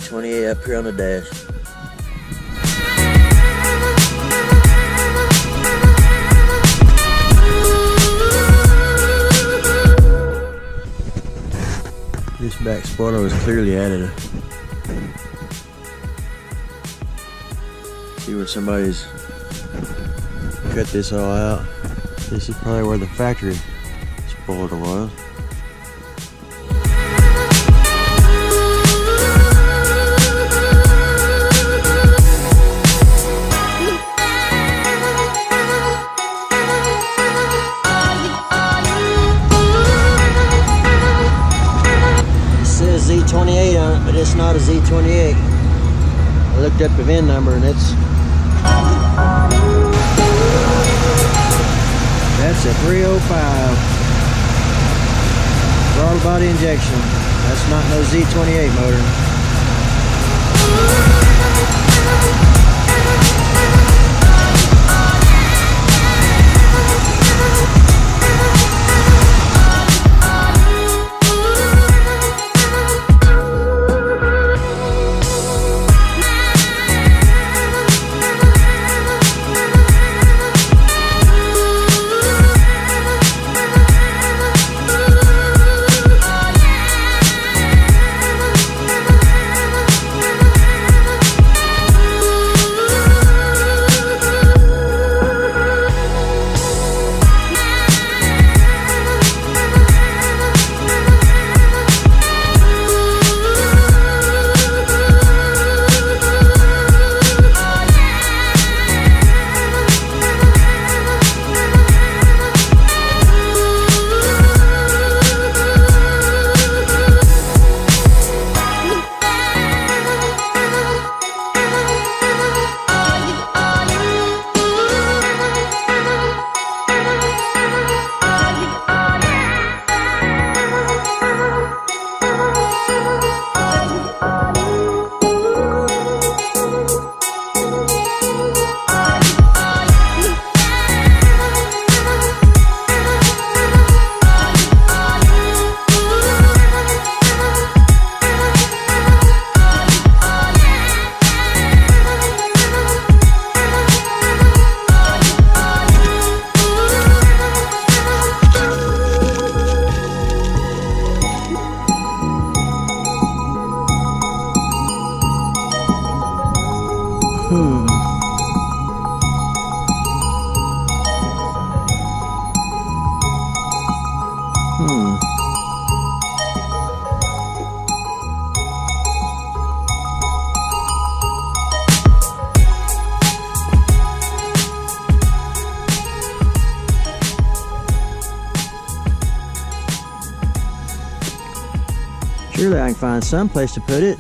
Z28 up here on the dash. This back spoiler was clearly added. See where somebody's cut this all out. This is probably where the factory spoiler was. Z28 on it, but it's not a Z28. I looked up the VIN number and that's a 305 throttle body injection. That's not no Z28 motor. Surely I can find some place to put it.